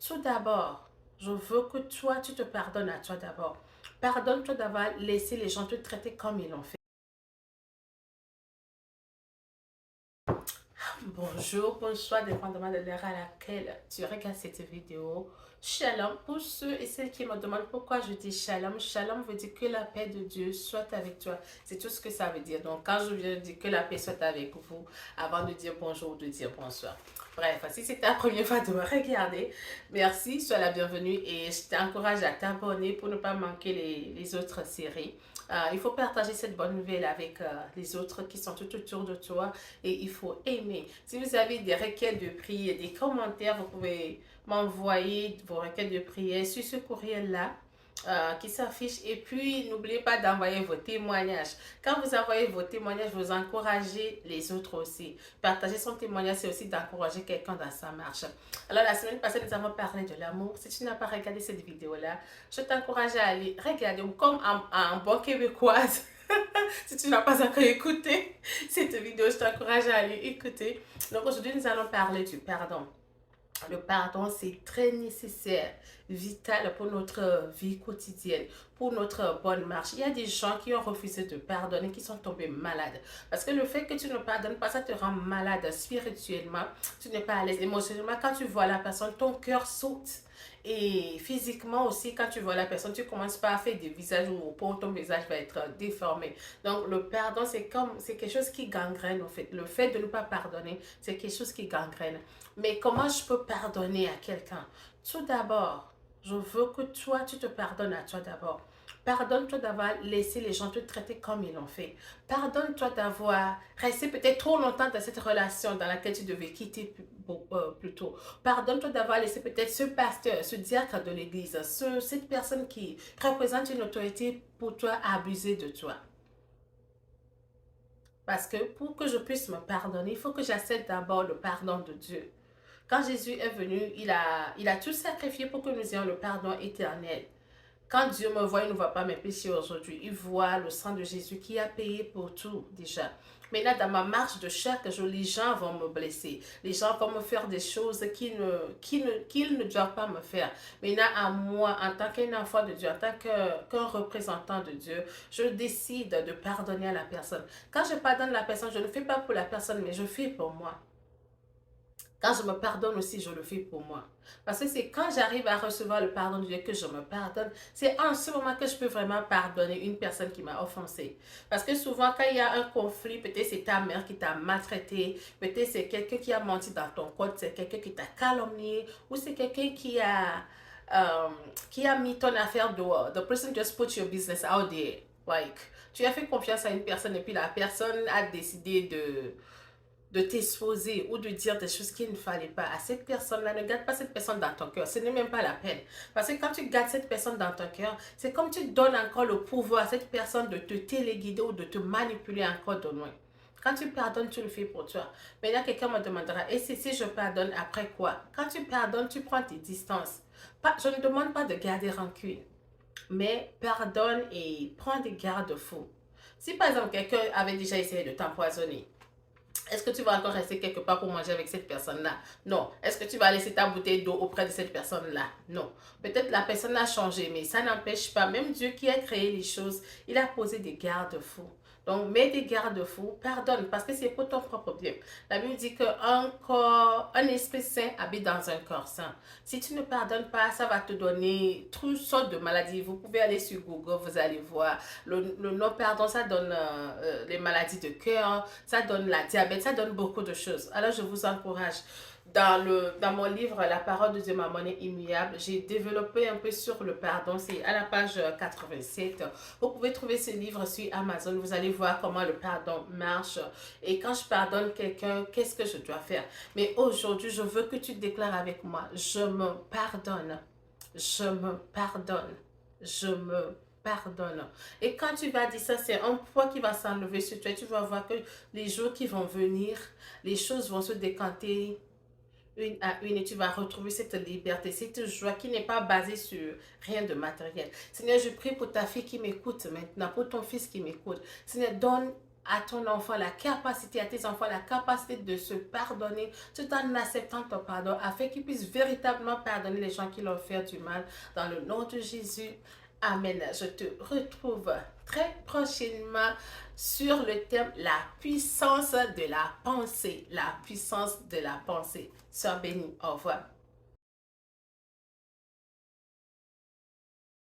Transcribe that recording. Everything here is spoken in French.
Tout d'abord, je veux que toi, tu te pardonnes à toi d'abord. Pardonne-toi d'avoir laissé les gens te traiter comme ils l'ont fait. Bonjour, bonsoir, dépendamment de l'heure à laquelle tu regardes cette vidéo. Shalom, pour ceux et celles qui me demandent pourquoi je dis shalom, shalom veut dire que la paix de Dieu soit avec toi. C'est tout ce que ça veut dire. Donc, quand je viens de dire que la paix soit avec vous, avant de dire bonjour ou de dire bonsoir. Bref, si c'est ta première fois de me regarder, merci, sois la bienvenue et je t'encourage à t'abonner pour ne pas manquer les autres séries. Il faut partager cette bonne nouvelle avec les autres qui sont tout autour de toi et il faut aimer. Si vous avez des requêtes de prière, des commentaires, vous pouvez m'envoyer vos requêtes de prière sur ce courriel-là. Qui s'affiche et puis n'oubliez pas d'envoyer vos témoignages. Quand vous envoyez vos témoignages, vous encouragez les autres aussi. Partager son témoignage, c'est aussi d'encourager quelqu'un dans sa marche. Alors la semaine passée, nous avons parlé de l'amour. Si tu n'as pas regardé cette vidéo-là, je t'encourage à aller regarder comme en bon québécoise. Si tu n'as pas encore écouté cette vidéo, je t'encourage à aller écouter. Donc aujourd'hui, nous allons parler du pardon. Le pardon, c'est très nécessaire, vital pour notre vie quotidienne, pour notre bonne marche. Il y a des gens qui ont refusé de pardonner, qui sont tombés malades. Parce que le fait que tu ne pardonnes pas, ça te rend malade spirituellement. Tu n'es pas à l'aise émotionnellement. Quand tu vois la personne, ton cœur saute. Et physiquement aussi, quand tu vois la personne, tu commences pas à faire des visages où ton visage va être déformé. Donc, le pardon, c'est quelque chose qui gangrène, en fait. Le fait de ne pas pardonner, c'est quelque chose qui gangrène. Mais comment je peux pardonner à quelqu'un? Tout d'abord, je veux que toi, tu te pardonnes à toi d'abord. Pardonne-toi d'avoir laissé les gens te traiter comme ils l'ont fait. Pardonne-toi d'avoir resté peut-être trop longtemps dans cette relation dans laquelle tu devais quitter plus tôt. Pardonne-toi d'avoir laissé peut-être ce pasteur, ce diacre de l'église, cette personne qui représente une autorité pour toi abuser de toi. Parce que pour que je puisse me pardonner, il faut que j'accepte d'abord le pardon de Dieu. Quand Jésus est venu, il a tout sacrifié pour que nous ayons le pardon éternel. Quand Dieu me voit, il ne voit pas mes péchés aujourd'hui. Il voit le sang de Jésus qui a payé pour tout déjà. Maintenant, dans ma marche de chaque jour, les gens vont me blesser. Les gens vont me faire des choses qu'ils ne doivent pas me faire. Maintenant, à moi, en tant qu'un enfant de Dieu, en tant qu'un représentant de Dieu, je décide de pardonner à la personne. Quand je pardonne la personne, je ne fais pas pour la personne, mais je fais pour moi. Quand je me pardonne aussi, je le fais pour moi. Parce que c'est quand j'arrive à recevoir le pardon de Dieu que je me pardonne. C'est en ce moment que je peux vraiment pardonner une personne qui m'a offensé. Parce que souvent, quand il y a un conflit, peut-être c'est ta mère qui t'a maltraité, peut-être c'est quelqu'un qui a menti dans ton code, c'est quelqu'un qui t'a calomnié, ou c'est quelqu'un qui a mis ton affaire dehors. The person just put your business out there. Like, tu as fait confiance à une personne et puis la personne a décidé de t'exposer ou de dire des choses qu'il ne fallait pas à cette personne-là. Ne garde pas cette personne dans ton cœur. Ce n'est même pas la peine. Parce que quand tu gardes cette personne dans ton cœur, c'est comme tu donnes encore le pouvoir à cette personne de te téléguider ou de te manipuler encore de loin. Quand tu pardonnes, tu le fais pour toi. Mais là, quelqu'un me demandera, et si je pardonne, après quoi? Quand tu pardonnes, tu prends tes distances. Je ne demande pas de garder rancune, mais pardonne et prends des garde-fous. Si par exemple, quelqu'un avait déjà essayé de t'empoisonner, est-ce que tu vas encore rester quelque part pour manger avec cette personne-là? Non. Est-ce que tu vas laisser ta bouteille d'eau auprès de cette personne-là? Non. Peut-être la personne a changé, mais ça n'empêche pas. Même Dieu qui a créé les choses, il a posé des garde-fous. Donc, mets des garde-fous, pardonne, parce que c'est pour ton propre bien. La Bible dit un esprit saint habite dans un corps sain. Si tu ne pardonnes pas, ça va te donner toutes sortes de maladies. Vous pouvez aller sur Google, vous allez voir. Le non-pardon, ça donne les maladies de cœur, ça donne la diabète, ça donne beaucoup de choses. Alors, je vous encourage. Dans mon livre La parole de Dieu, ma monnaie immuable, j'ai développé un peu sur le pardon. C'est à la page 87. Vous pouvez trouver ce livre sur Amazon. Vous allez voir comment le pardon marche. Et quand je pardonne quelqu'un, qu'est-ce que je dois faire? Mais aujourd'hui, je veux que tu déclares avec moi, je me pardonne. Je me pardonne. Je me pardonne. Et quand tu vas dire ça, c'est un poids qui va s'enlever sur toi. Tu vas voir que les jours qui vont venir, les choses vont se décanter une à une et tu vas retrouver cette liberté, cette joie qui n'est pas basée sur rien de matériel. Seigneur, je prie pour ta fille qui m'écoute maintenant, pour ton fils qui m'écoute. Seigneur, donne à ton enfant la capacité, à tes enfants la capacité de se pardonner tout en acceptant ton pardon afin qu'ils puissent véritablement pardonner les gens qui leur font du mal. Dans le nom de Jésus, Amen. Je te retrouve très prochainement sur le thème la puissance de la pensée. La puissance de la pensée. Sois béni. Au revoir.